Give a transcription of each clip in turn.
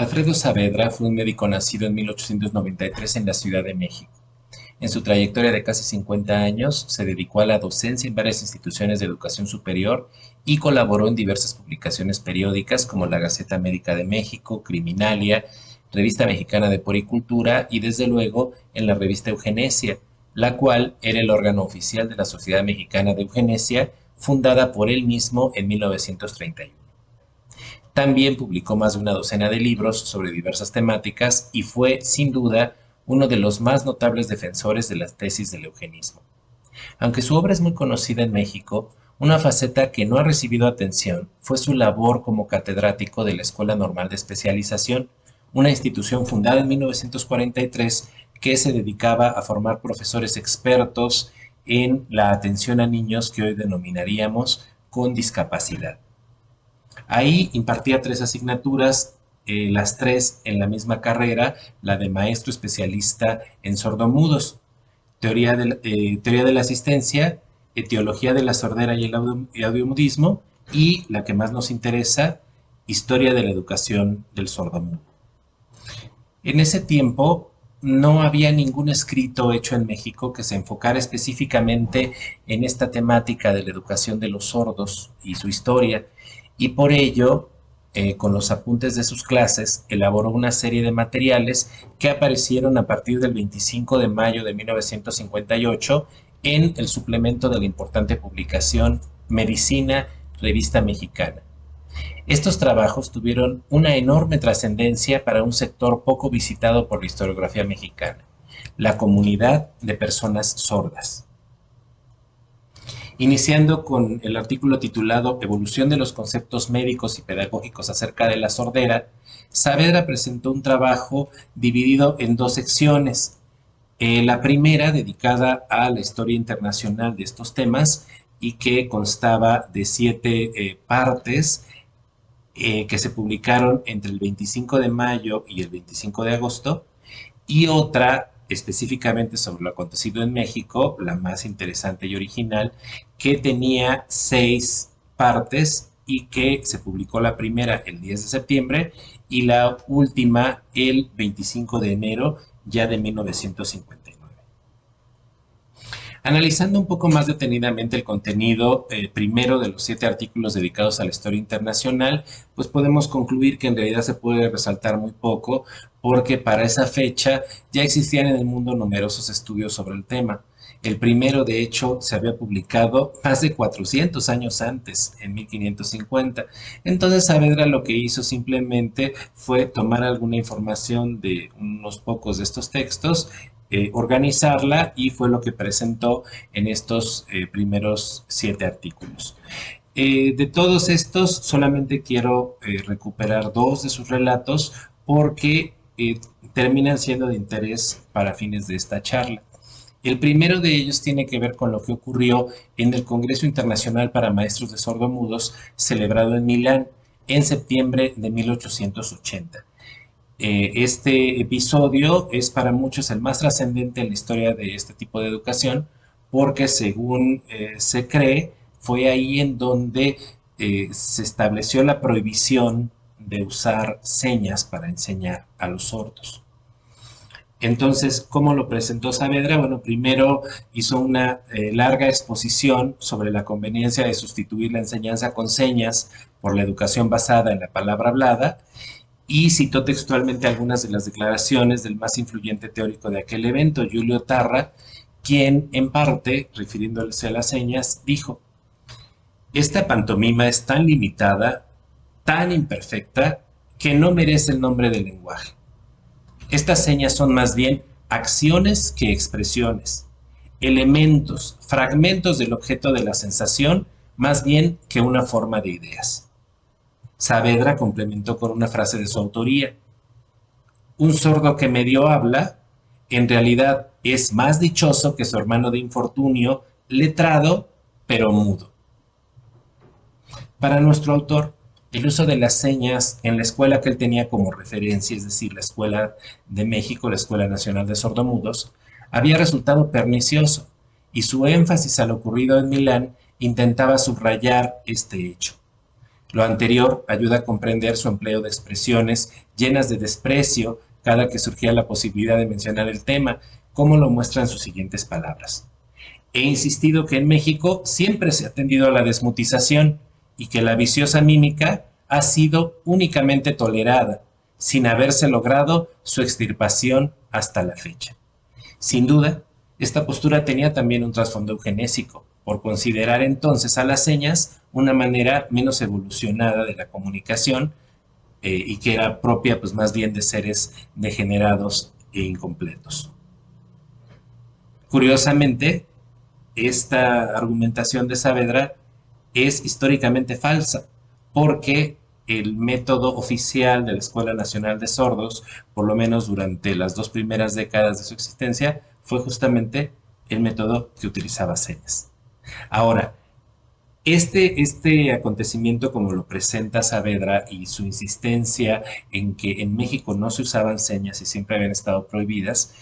Alfredo Saavedra fue un médico nacido en 1893 en la Ciudad de México. En su trayectoria de casi 50 años, se dedicó a la docencia en varias instituciones de educación superior y colaboró en diversas publicaciones periódicas como la Gaceta Médica de México, Criminalia, Revista Mexicana de Puericultura y desde luego en la revista Eugenesia, la cual era el órgano oficial de la Sociedad Mexicana de Eugenesia, fundada por él mismo en 1931. También publicó más de una docena de libros sobre diversas temáticas y fue, sin duda, uno de los más notables defensores de las tesis del eugenismo. Aunque su obra es muy conocida en México, una faceta que no ha recibido atención fue su labor como catedrático de la Escuela Normal de Especialización, una institución fundada en 1943 que se dedicaba a formar profesores expertos en la atención a niños que hoy denominaríamos con discapacidad. Ahí impartía 3 asignaturas, las 3 en la misma carrera, la de maestro especialista en sordomudos, teoría de la asistencia, etiología de la sordera y el audiomudismo, y la que más nos interesa, historia de la educación del sordomudo. En ese tiempo no había ningún escrito hecho en México que se enfocara específicamente en esta temática de la educación de los sordos y su historia, y por ello, con los apuntes de sus clases, elaboró una serie de materiales que aparecieron a partir del 25 de mayo de 1958 en el suplemento de la importante publicación Medicina, Revista Mexicana. Estos trabajos tuvieron una enorme trascendencia para un sector poco visitado por la historiografía mexicana, la comunidad de personas sordas. Iniciando con el artículo titulado Evolución de los conceptos médicos y pedagógicos acerca de la sordera, Saavedra presentó un trabajo dividido en 2 secciones. La primera dedicada a la historia internacional de estos temas y que constaba de 7 partes que se publicaron entre el 25 de mayo y el 25 de agosto, y otra específicamente sobre lo acontecido en México, la más interesante y original, que tenía 6 partes y que se publicó la primera el 10 de septiembre y la última el 25 de enero ya de 1959. Analizando un poco más detenidamente el contenido primero de los 7 artículos dedicados a la historia internacional, pues podemos concluir que en realidad se puede resaltar muy poco porque para esa fecha ya existían en el mundo numerosos estudios sobre el tema. El primero, de hecho, se había publicado más de 400 años antes, en 1550. Entonces Saavedra lo que hizo simplemente fue tomar alguna información de unos pocos de estos textos, organizarla y fue lo que presentó en estos primeros 7 artículos. De todos estos, solamente quiero recuperar 2 de sus relatos porque terminan siendo de interés para fines de esta charla. El primero de ellos tiene que ver con lo que ocurrió en el Congreso Internacional para Maestros de Sordomudos, celebrado en Milán en septiembre de 1880. Este episodio es para muchos el más trascendente en la historia de este tipo de educación porque según se cree fue ahí en donde se estableció la prohibición de usar señas para enseñar a los sordos. Entonces, ¿cómo lo presentó Saavedra? Bueno, primero hizo una larga exposición sobre la conveniencia de sustituir la enseñanza con señas por la educación basada en la palabra hablada, y citó textualmente algunas de las declaraciones del más influyente teórico de aquel evento, Julio Tarra, quien, en parte, refiriéndose a las señas, dijo: esta pantomima es tan limitada, tan imperfecta, que no merece el nombre de lenguaje. Estas señas son más bien acciones que expresiones, elementos, fragmentos del objeto de la sensación, más bien que una forma de ideas. Saavedra complementó con una frase de su autoría: un sordo que medio habla, en realidad es más dichoso que su hermano de infortunio, letrado, pero mudo. Para nuestro autor, el uso de las señas en la escuela que él tenía como referencia, es decir, la Escuela de México, la Escuela Nacional de Sordomudos, había resultado pernicioso, y su énfasis al ocurrido en Milán intentaba subrayar este hecho. Lo anterior ayuda a comprender su empleo de expresiones llenas de desprecio cada que surgía la posibilidad de mencionar el tema, como lo muestran sus siguientes palabras. He insistido que en México siempre se ha tendido a la desmutización y que la viciosa mímica ha sido únicamente tolerada, sin haberse logrado su extirpación hasta la fecha. Sin duda, esta postura tenía también un trasfondo eugenésico, por considerar entonces a las señas una manera menos evolucionada de la comunicación y que era propia pues más bien de seres degenerados e incompletos. Curiosamente, esta argumentación de Saavedra es históricamente falsa, porque el método oficial de la Escuela Nacional de Sordos, por lo menos durante las 2 primeras décadas de su existencia, fue justamente el método que utilizaba señas. Ahora, este acontecimiento, como lo presenta Saavedra, y su insistencia en que en México no se usaban señas y siempre habían estado prohibidas,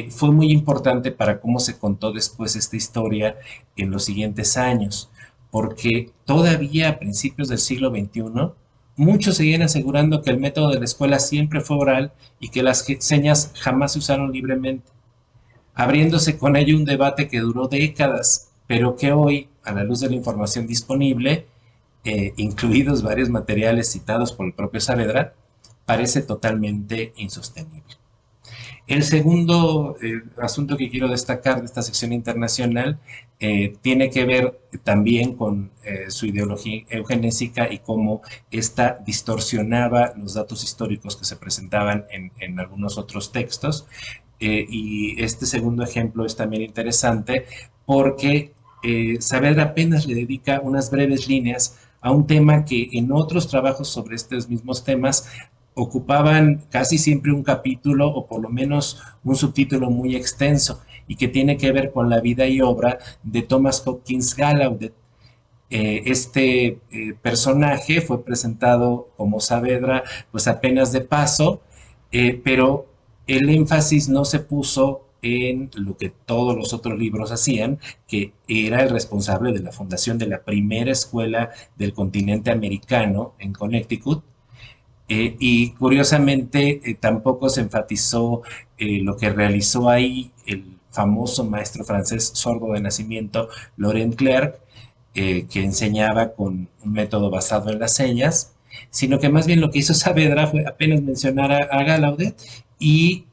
fue muy importante para cómo se contó después esta historia en los siguientes años, porque todavía a principios del siglo XXI, muchos seguían asegurando que el método de la escuela siempre fue oral y que las señas jamás se usaron libremente, abriéndose con ello un debate que duró décadas, pero que hoy, a la luz de la información disponible, incluidos varios materiales citados por el propio Saavedra, parece totalmente insostenible. El segundo asunto que quiero destacar de esta sección internacional tiene que ver también con su ideología eugenésica y cómo ésta distorsionaba los datos históricos que se presentaban en algunos otros textos. Y este segundo ejemplo es también interesante porque Saavedra apenas le dedica unas breves líneas a un tema que en otros trabajos sobre estos mismos temas ocupaban casi siempre un capítulo o por lo menos un subtítulo muy extenso y que tiene que ver con la vida y obra de Thomas Hopkins Gallaudet. Personaje fue presentado como Saavedra pues apenas de paso, pero el énfasis no se puso en lo que todos los otros libros hacían, que era el responsable de la fundación de la primera escuela del continente americano en Connecticut. Y curiosamente tampoco se enfatizó lo que realizó ahí el famoso maestro francés sordo de nacimiento, Laurent Clerc, que enseñaba con un método basado en las señas, sino que más bien lo que hizo Saavedra fue apenas mencionar a Gallaudet y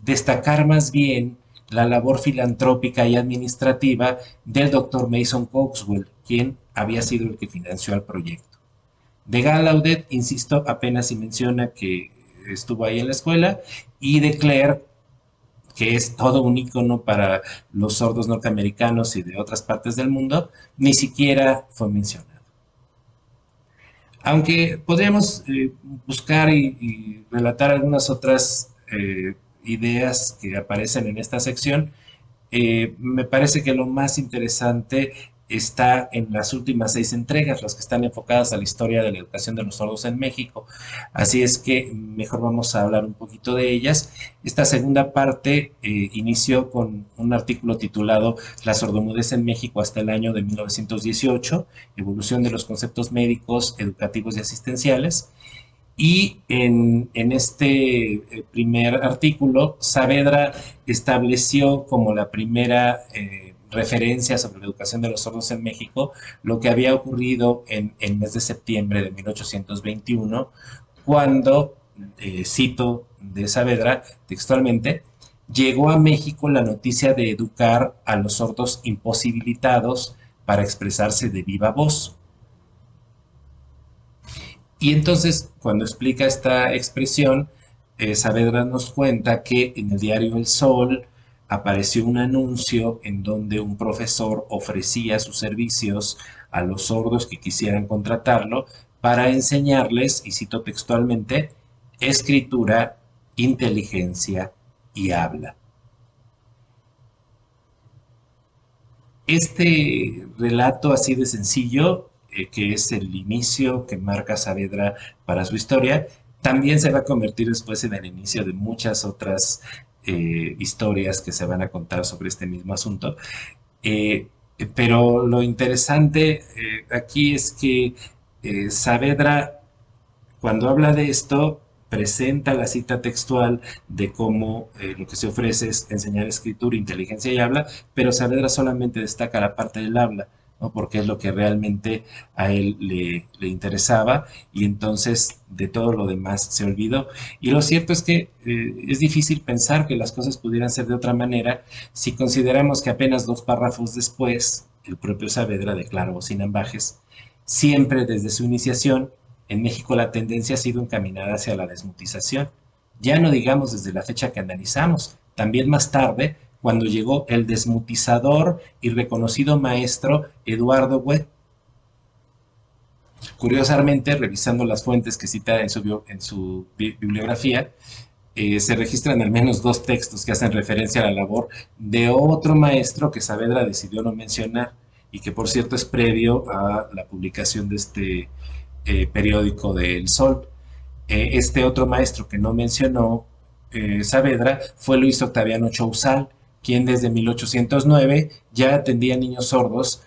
destacar más bien la labor filantrópica y administrativa del doctor Mason Cogswell, quien había sido el que financió el proyecto. De Gallaudet, insisto, apenas se menciona que estuvo ahí en la escuela, y de Clerc, que es todo un ícono para los sordos norteamericanos y de otras partes del mundo, ni siquiera fue mencionado. Aunque podríamos buscar y relatar algunas otras ideas que aparecen en esta sección, me parece que lo más interesante está en las últimas 6 entregas, las que están enfocadas a la historia de la educación de los sordos en México. Así es que mejor vamos a hablar un poquito de ellas. Esta segunda parte inició con un artículo titulado La sordomudez en México hasta el año de 1918, evolución de los conceptos médicos, educativos y asistenciales. Y en este primer artículo, Saavedra estableció como la primera referencia sobre la educación de los sordos en México lo que había ocurrido en el mes de septiembre de 1821, cuando, cito de Saavedra textualmente, llegó a México la noticia de educar a los sordos imposibilitados para expresarse de viva voz. Y entonces, cuando explica esta expresión, Saavedra nos cuenta que en el diario El Sol apareció un anuncio en donde un profesor ofrecía sus servicios a los sordos que quisieran contratarlo para enseñarles, y cito textualmente, escritura, inteligencia y habla. Este relato así de sencillo, que es el inicio que marca Saavedra para su historia, también se va a convertir después en el inicio de muchas otras historias que se van a contar sobre este mismo asunto. Pero lo interesante aquí es que Saavedra, cuando habla de esto, presenta la cita textual de cómo lo que se ofrece es enseñar escritura, inteligencia y habla, pero Saavedra solamente destaca la parte del habla, ¿no? Porque es lo que realmente a él le interesaba, y entonces de todo lo demás se olvidó. Y lo cierto es que es difícil pensar que las cosas pudieran ser de otra manera si consideramos que apenas 2 párrafos después, el propio Saavedra declaró sin ambajes: siempre desde su iniciación, en México la tendencia ha sido encaminada hacia la desmutización. Ya no digamos desde la fecha que analizamos, también más tarde, cuando llegó el desmutizador y reconocido maestro Eduardo Huet. Curiosamente, revisando las fuentes que cita en su bibliografía, se registran al menos 2 textos que hacen referencia a la labor de otro maestro que Saavedra decidió no mencionar, y que por cierto es previo a la publicación de este periódico de El Sol. Este otro maestro que no mencionó Saavedra fue Luis Octaviano Chouzal, quien desde 1809 ya atendía a niños sordos,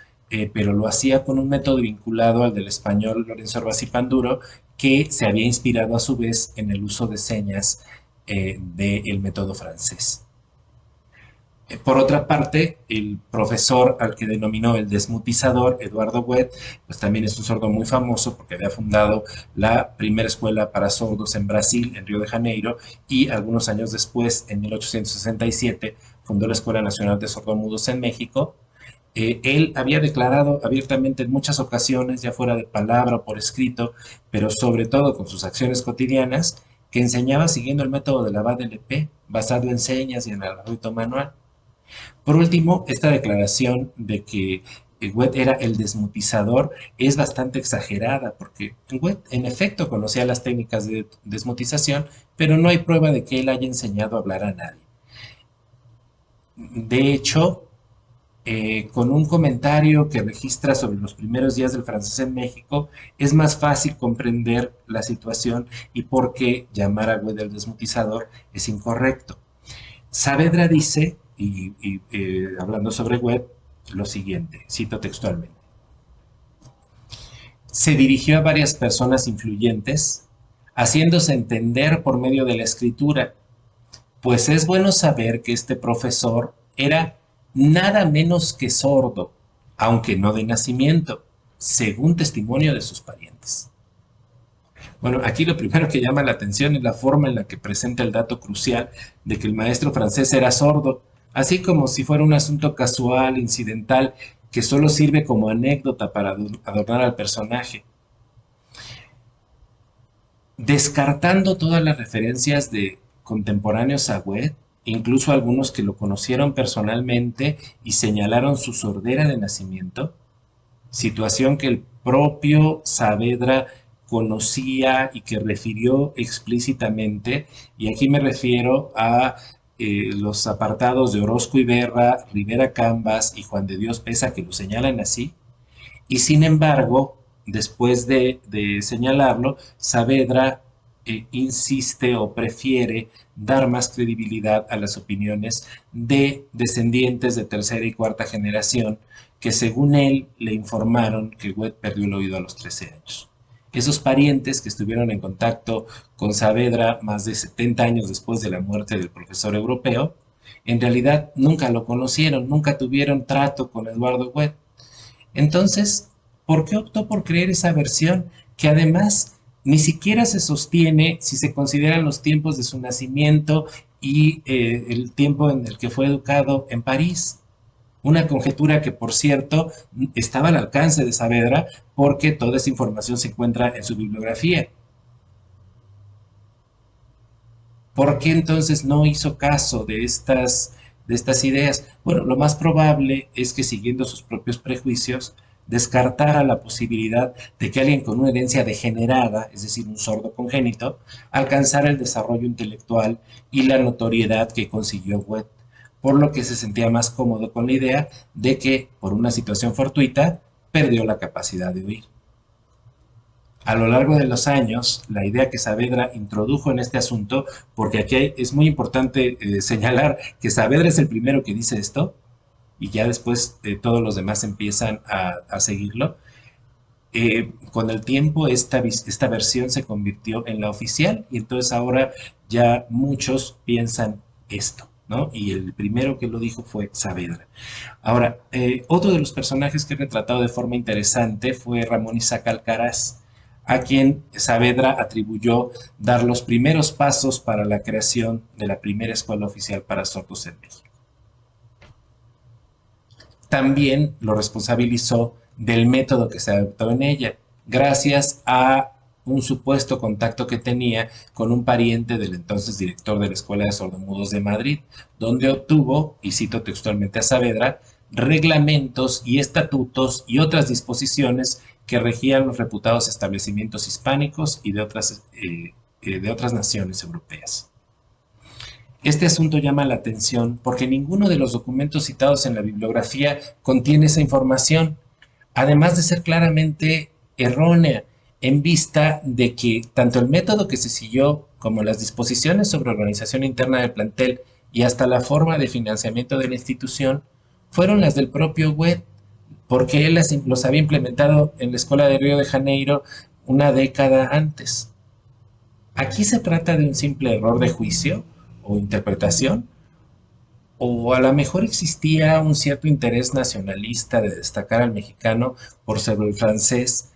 pero lo hacía con un método vinculado al del español Lorenzo Orbas y Panduro, que se había inspirado a su vez en el uso de señas del método francés. Por otra parte, el profesor al que denominó el desmutizador, Eduardo Huet, pues también es un sordo muy famoso porque había fundado la primera escuela para sordos en Brasil, en Río de Janeiro, y algunos años después, en 1867, fundó la Escuela Nacional de Sordomudos en México. Él había declarado abiertamente en muchas ocasiones, ya fuera de palabra o por escrito, pero sobre todo con sus acciones cotidianas, que enseñaba siguiendo el método de la BADLP, basado en señas y en el alfabeto manual. Por último, esta declaración de que Huet era el desmutizador es bastante exagerada, porque Huet en efecto conocía las técnicas de desmutización, pero no hay prueba de que él haya enseñado a hablar a nadie. De hecho, con un comentario que registra sobre los primeros días del francés en México, es más fácil comprender la situación y por qué llamar a Huet el desmutizador es incorrecto. Saavedra dice, hablando sobre Huet, lo siguiente, cito textualmente: se dirigió a varias personas influyentes, haciéndose entender por medio de la escritura, pues es bueno saber que este profesor era nada menos que sordo, aunque no de nacimiento, según testimonio de sus parientes. Bueno, aquí lo primero que llama la atención es la forma en la que presenta el dato crucial de que el maestro francés era sordo, así como si fuera un asunto casual, incidental, que solo sirve como anécdota para adornar al personaje, descartando todas las referencias de contemporáneos a Huet, incluso algunos que lo conocieron personalmente y señalaron su sordera de nacimiento, situación que el propio Saavedra conocía y que refirió explícitamente, y aquí me refiero a los apartados de Orozco Iberra, Rivera Cambas y Juan de Dios Pesa, que lo señalan así, y sin embargo, después de señalarlo, Saavedra insiste o prefiere dar más credibilidad a las opiniones de descendientes de tercera y cuarta generación que, según él, le informaron que Huet perdió el oído a los 13 años. Esos parientes que estuvieron en contacto con Saavedra más de 70 años después de la muerte del profesor europeo, en realidad nunca lo conocieron, nunca tuvieron trato con Eduardo Huet. Entonces, ¿por qué optó por creer esa versión que además ni siquiera se sostiene si se consideran los tiempos de su nacimiento y el tiempo en el que fue educado en París? Una conjetura que, por cierto, estaba al alcance de Saavedra porque toda esa información se encuentra en su bibliografía. ¿Por qué entonces no hizo caso de estas ideas? Bueno, lo más probable es que, siguiendo sus propios prejuicios, descartara la posibilidad de que alguien con una herencia degenerada, es decir, un sordo congénito, alcanzara el desarrollo intelectual y la notoriedad que consiguió Huet, por lo que se sentía más cómodo con la idea de que, por una situación fortuita, perdió la capacidad de oír. A lo largo de los años, la idea que Saavedra introdujo en este asunto, porque aquí es muy importante señalar que Saavedra es el primero que dice esto, y ya después todos los demás empiezan a seguirlo, Con el tiempo esta versión se convirtió en la oficial y entonces ahora ya muchos piensan esto, ¿no? Y el primero que lo dijo fue Saavedra. Ahora, otro de los personajes que he retratado de forma interesante fue Ramón Isaac Alcaraz, a quien Saavedra atribuyó dar los primeros pasos para la creación de la primera escuela oficial para sordos en México. También lo responsabilizó del método que se adoptó en ella, gracias a un supuesto contacto que tenía con un pariente del entonces director de la Escuela de Sordomudos de Madrid, donde obtuvo, y cito textualmente a Saavedra, reglamentos y estatutos y otras disposiciones que regían los reputados establecimientos hispánicos y de otras naciones europeas. Este asunto llama la atención porque ninguno de los documentos citados en la bibliografía contiene esa información, además de ser claramente errónea en vista de que tanto el método que se siguió como las disposiciones sobre organización interna del plantel y hasta la forma de financiamiento de la institución fueron las del propio Goethe, porque él los había implementado en la Escuela de Río de Janeiro una década antes. Aquí se trata de un simple error de juicio o interpretación, o a lo mejor existía un cierto interés nacionalista de destacar al mexicano por sobre el francés,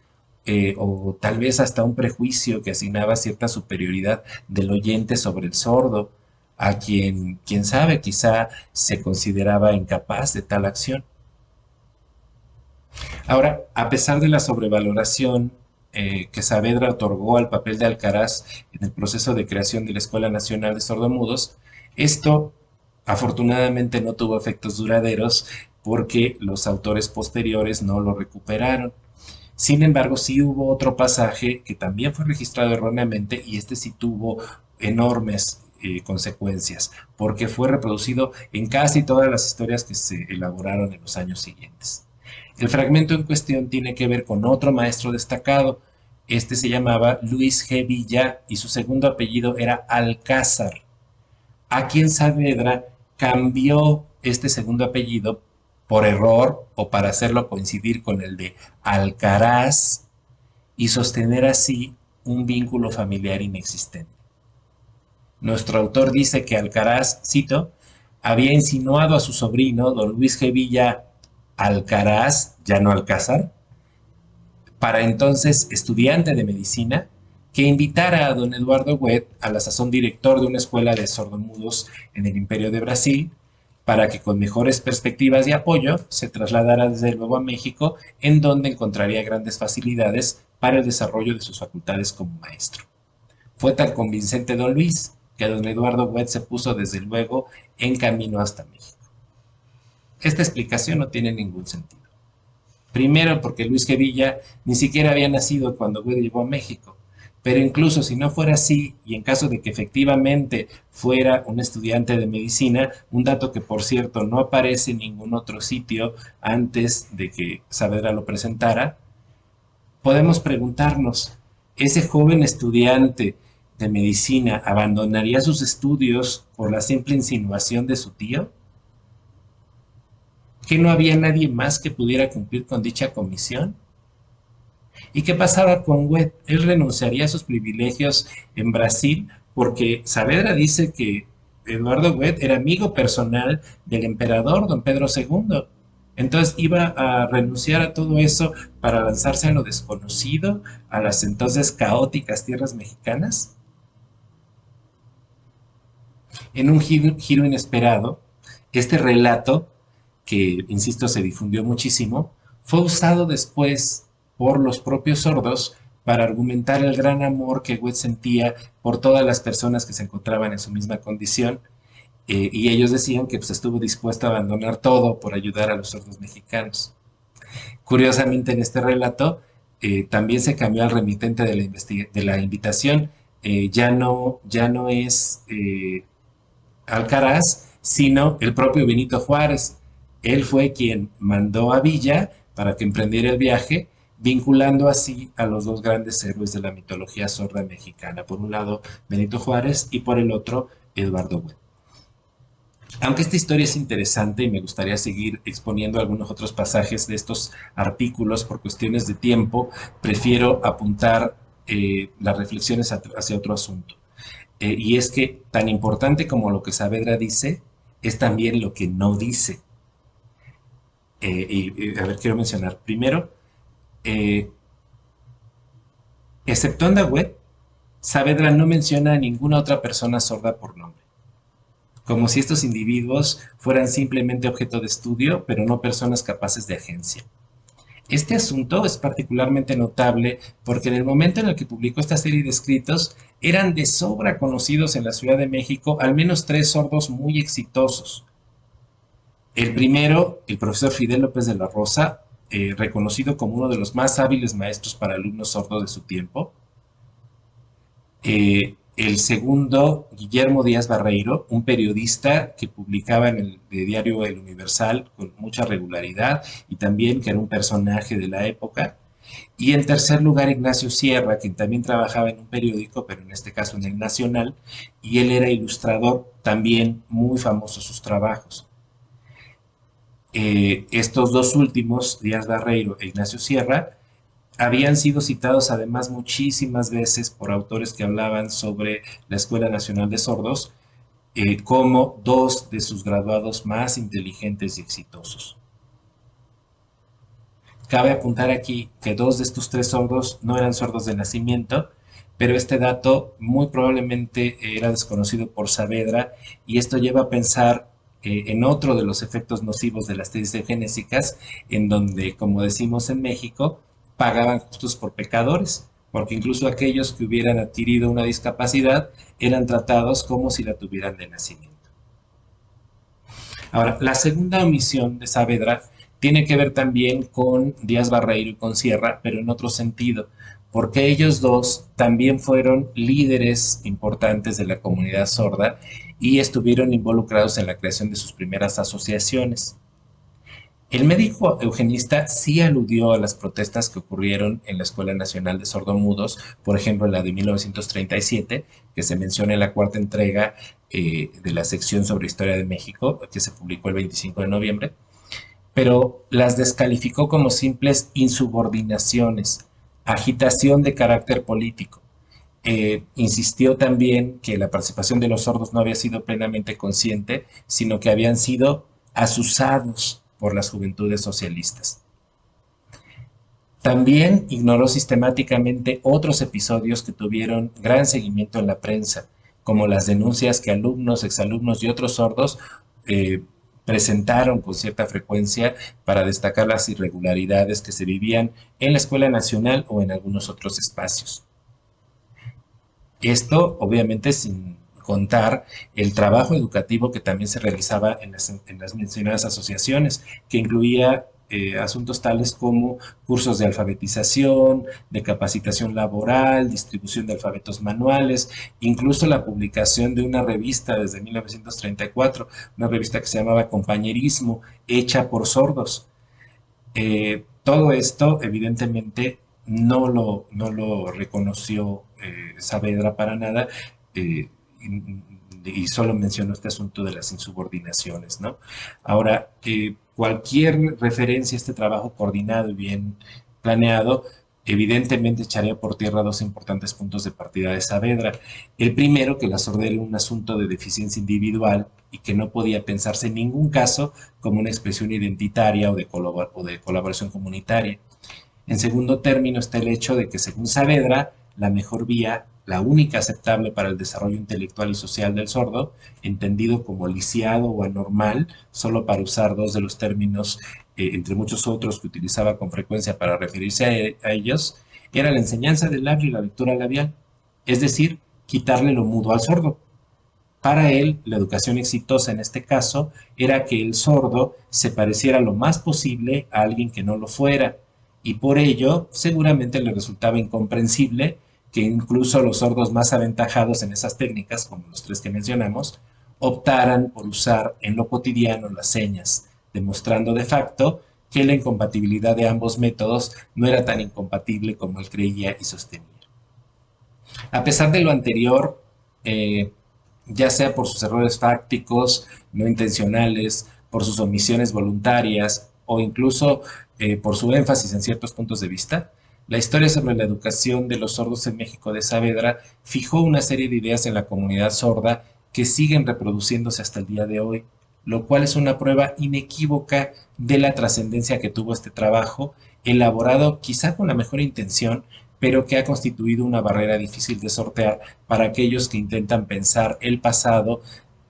o tal vez hasta un prejuicio que asignaba cierta superioridad del oyente sobre el sordo, a quien, quién sabe, quizá se consideraba incapaz de tal acción. Ahora, a pesar de la sobrevaloración que Saavedra otorgó al papel de Alcaraz en el proceso de creación de la Escuela Nacional de Sordomudos, esto afortunadamente no tuvo efectos duraderos porque los autores posteriores no lo recuperaron. Sin embargo, sí hubo otro pasaje que también fue registrado erróneamente y este sí tuvo enormes consecuencias, porque fue reproducido en casi todas las historias que se elaboraron en los años siguientes. El fragmento en cuestión tiene que ver con otro maestro destacado. Este se llamaba Luis G. Villa y su segundo apellido era Alcázar, a quien Saavedra cambió este segundo apellido por error o para hacerlo coincidir con el de Alcaraz y sostener así un vínculo familiar inexistente. Nuestro autor dice que Alcaraz, cito, había insinuado a su sobrino, don Luis G. Villa Alcaraz, ya no Alcázar, para entonces estudiante de medicina, que invitara a don Eduardo Goethe, a la sazón director de una escuela de sordomudos en el Imperio de Brasil, para que con mejores perspectivas y apoyo se trasladara desde luego a México, en donde encontraría grandes facilidades para el desarrollo de sus facultades como maestro. Fue tan convincente don Luis que don Eduardo Goethe se puso desde luego en camino hasta México. Esta explicación no tiene ningún sentido. Primero, porque Luis G. Villa ni siquiera había nacido cuando Goethe llegó a México. Pero incluso si no fuera así, y en caso de que efectivamente fuera un estudiante de medicina, un dato que por cierto no aparece en ningún otro sitio antes de que Saavedra lo presentara, podemos preguntarnos, ¿ese joven estudiante de medicina abandonaría sus estudios por la simple insinuación de su tío? ¿Que no había nadie más que pudiera cumplir con dicha comisión? ¿Y qué pasaba con Goethe? Él renunciaría a sus privilegios en Brasil porque Saavedra dice que Eduardo Goethe era amigo personal del emperador don Pedro II. Entonces iba a renunciar a todo eso para lanzarse a lo desconocido, a las entonces caóticas tierras mexicanas. En un giro inesperado, este relato, que insisto se difundió muchísimo, fue usado después por los propios sordos para argumentar el gran amor que Goethe sentía por todas las personas que se encontraban en su misma condición, y ellos decían que pues, estuvo dispuesto a abandonar todo por ayudar a los sordos mexicanos. Curiosamente, en este relato también se cambió al remitente de la invitación, ya no es Alcaraz, sino el propio Benito Juárez. Él fue quien mandó a Villa para que emprendiera el viaje, vinculando así a los dos grandes héroes de la mitología sorda mexicana. Por un lado, Benito Juárez y por el otro, Eduardo Goethe. Aunque esta historia es interesante y me gustaría seguir exponiendo algunos otros pasajes de estos artículos, por cuestiones de tiempo, prefiero apuntar las reflexiones hacia otro asunto. Y es que tan importante como lo que Saavedra dice, es también lo que no dice. A ver, quiero mencionar primero, eh, excepto Underwood, Saavedra no menciona a ninguna otra persona sorda por nombre, como si estos individuos fueran simplemente objeto de estudio, pero no personas capaces de agencia. Este asunto es particularmente notable porque en el momento en el que publicó esta serie de escritos, eran de sobra conocidos en la Ciudad de México al menos tres sordos muy exitosos. El primero, el profesor Fidel López de la Rosa, reconocido como uno de los más hábiles maestros para alumnos sordos de su tiempo. El segundo, Guillermo Díaz Barreiro, un periodista que publicaba en el diario El Universal con mucha regularidad y también que era un personaje de la época. Y en tercer lugar, Ignacio Sierra, quien también trabajaba en un periódico, pero en este caso en el Nacional, y él era ilustrador, también muy famoso sus trabajos. Estos dos últimos, Díaz Barreiro e Ignacio Sierra, habían sido citados además muchísimas veces por autores que hablaban sobre la Escuela Nacional de Sordos como dos de sus graduados más inteligentes y exitosos. Cabe apuntar aquí que dos de estos tres sordos no eran sordos de nacimiento, pero este dato muy probablemente era desconocido por Saavedra y esto lleva a pensar en otro de los efectos nocivos de las tesis eugenésicas, en donde, como decimos en México, pagaban justos por pecadores, porque incluso aquellos que hubieran adquirido una discapacidad eran tratados como si la tuvieran de nacimiento. Ahora, la segunda omisión de Saavedra tiene que ver también con Díaz Barreiro y con Sierra, pero en otro sentido, porque ellos dos también fueron líderes importantes de la comunidad sorda y estuvieron involucrados en la creación de sus primeras asociaciones. El médico eugenista sí aludió a las protestas que ocurrieron en la Escuela Nacional de Sordomudos, por ejemplo, la de 1937, que se menciona en la cuarta entrega de la sección sobre Historia de México, que se publicó el 25 de noviembre, pero las descalificó como simples insubordinaciones, agitación de carácter político. Insistió también que la participación de los sordos no había sido plenamente consciente, sino que habían sido asusados por las juventudes socialistas. También ignoró sistemáticamente otros episodios que tuvieron gran seguimiento en la prensa, como las denuncias que alumnos, exalumnos y otros sordos presentaron con cierta frecuencia para destacar las irregularidades que se vivían en la Escuela Nacional o en algunos otros espacios. Esto, obviamente, sin contar el trabajo educativo que también se realizaba en las mencionadas asociaciones, que incluía asuntos tales como cursos de alfabetización, de capacitación laboral, distribución de alfabetos manuales, incluso la publicación de una revista desde 1934, una revista que se llamaba Compañerismo, hecha por sordos. Todo esto, evidentemente, no lo reconoció Saavedra para nada, eh, y solo mencionó este asunto de las insubordinaciones, ¿no? Ahora, cualquier referencia a este trabajo coordinado y bien planeado, evidentemente echaría por tierra dos importantes puntos de partida de Saavedra. El primero, que la sordera era un asunto de deficiencia individual y que no podía pensarse en ningún caso como una expresión identitaria o de colaboración comunitaria. En segundo término está el hecho de que, según Saavedra, la mejor vía, la única aceptable para el desarrollo intelectual y social del sordo, entendido como lisiado o anormal, solo para usar dos de los términos, entre muchos otros que utilizaba con frecuencia para referirse a ellos, era la enseñanza del labio y la lectura labial, es decir, quitarle lo mudo al sordo. Para él, la educación exitosa en este caso era que el sordo se pareciera lo más posible a alguien que no lo fuera, y por ello seguramente le resultaba incomprensible que incluso los sordos más aventajados en esas técnicas, como los tres que mencionamos, optaran por usar en lo cotidiano las señas, demostrando de facto que la incompatibilidad de ambos métodos no era tan incompatible como él creía y sostenía. A pesar de lo anterior, ya sea por sus errores fácticos, no intencionales, por sus omisiones voluntarias o incluso por su énfasis en ciertos puntos de vista. La historia sobre la educación de los sordos en México de Saavedra fijó una serie de ideas en la comunidad sorda que siguen reproduciéndose hasta el día de hoy, lo cual es una prueba inequívoca de la trascendencia que tuvo este trabajo, elaborado quizá con la mejor intención, pero que ha constituido una barrera difícil de sortear para aquellos que intentan pensar el pasado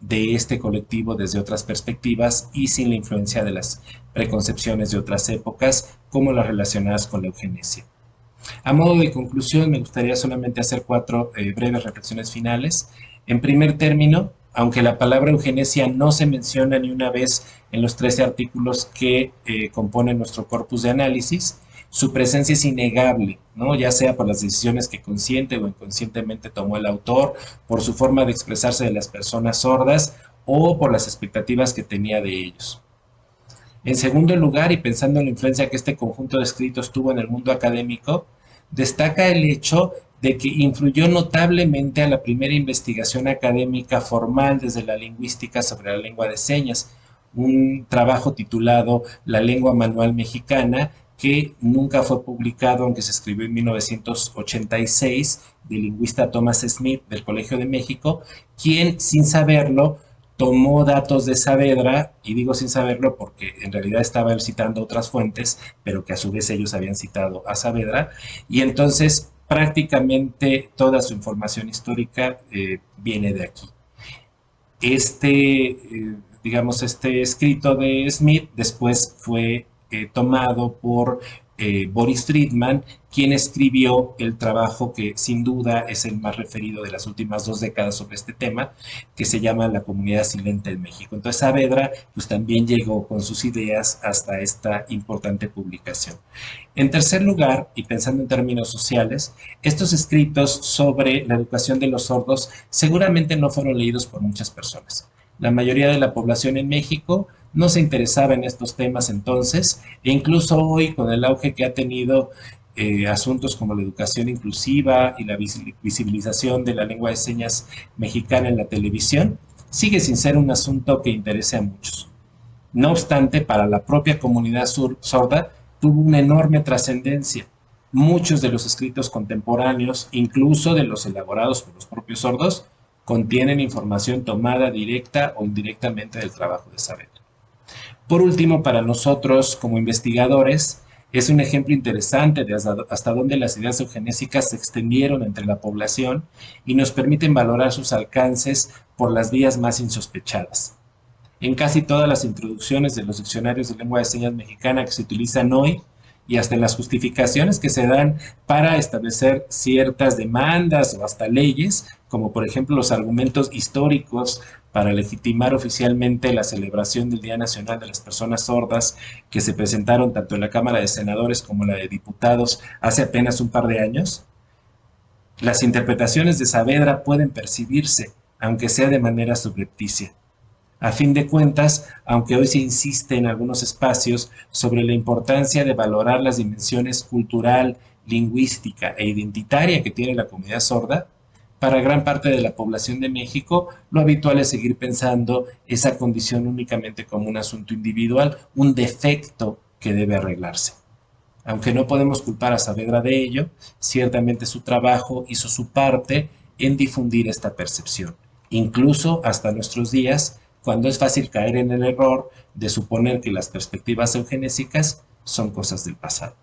de este colectivo desde otras perspectivas y sin la influencia de las preconcepciones de otras épocas, como las relacionadas con la eugenesia. A modo de conclusión, me gustaría solamente hacer cuatro breves reflexiones finales. En primer término, aunque la palabra eugenesia no se menciona ni una vez en los 13 artículos que componen nuestro corpus de análisis, su presencia es innegable, ¿no? Ya sea por las decisiones que consciente o inconscientemente tomó el autor, por su forma de expresarse de las personas sordas o por las expectativas que tenía de ellos. En segundo lugar, y pensando en la influencia que este conjunto de escritos tuvo en el mundo académico, destaca el hecho de que influyó notablemente a la primera investigación académica formal desde la lingüística sobre la lengua de señas, un trabajo titulado La lengua manual mexicana, que nunca fue publicado, aunque se escribió en 1986, del lingüista Thomas Smith del Colegio de México, quien, sin saberlo, tomó datos de Saavedra, y digo sin saberlo porque en realidad estaba él citando otras fuentes, pero que a su vez ellos habían citado a Saavedra, y entonces prácticamente toda su información histórica viene de aquí. Digamos, este escrito de Smith después fue tomado por Boris Friedman, quien escribió el trabajo que sin duda es el más referido de las últimas 2 décadas sobre este tema, que se llama La Comunidad Silente en México. Entonces Saavedra pues también llegó con sus ideas hasta esta importante publicación. En tercer lugar, y pensando en términos sociales, estos escritos sobre la educación de los sordos seguramente no fueron leídos por muchas personas. La mayoría de la población en México no se interesaba en estos temas entonces, e incluso hoy, con el auge que ha tenido asuntos como la educación inclusiva y la visibilización de la lengua de señas mexicana en la televisión, sigue sin ser un asunto que interese a muchos. No obstante, para la propia comunidad sorda tuvo una enorme trascendencia. Muchos de los escritos contemporáneos, incluso de los elaborados por los propios sordos, contienen información tomada directa o indirectamente del trabajo de Saavedra. Por último, para nosotros como investigadores, es un ejemplo interesante de hasta dónde las ideas eugenésicas se extendieron entre la población y nos permiten valorar sus alcances por las vías más insospechadas. En casi todas las introducciones de los diccionarios de lengua de señas mexicana que se utilizan hoy, y hasta en las justificaciones que se dan para establecer ciertas demandas o hasta leyes, como por ejemplo los argumentos históricos para legitimar oficialmente la celebración del Día Nacional de las Personas Sordas, que se presentaron tanto en la Cámara de Senadores como en la de Diputados hace apenas un par de años. Las interpretaciones de Saavedra pueden percibirse, aunque sea de manera subrepticia. A fin de cuentas, aunque hoy se insiste en algunos espacios sobre la importancia de valorar las dimensiones cultural, lingüística e identitaria que tiene la comunidad sorda, para gran parte de la población de México lo habitual es seguir pensando esa condición únicamente como un asunto individual, un defecto que debe arreglarse. Aunque no podemos culpar a Saavedra de ello, ciertamente su trabajo hizo su parte en difundir esta percepción, incluso hasta nuestros días, cuando es fácil caer en el error de suponer que las perspectivas eugenésicas son cosas del pasado.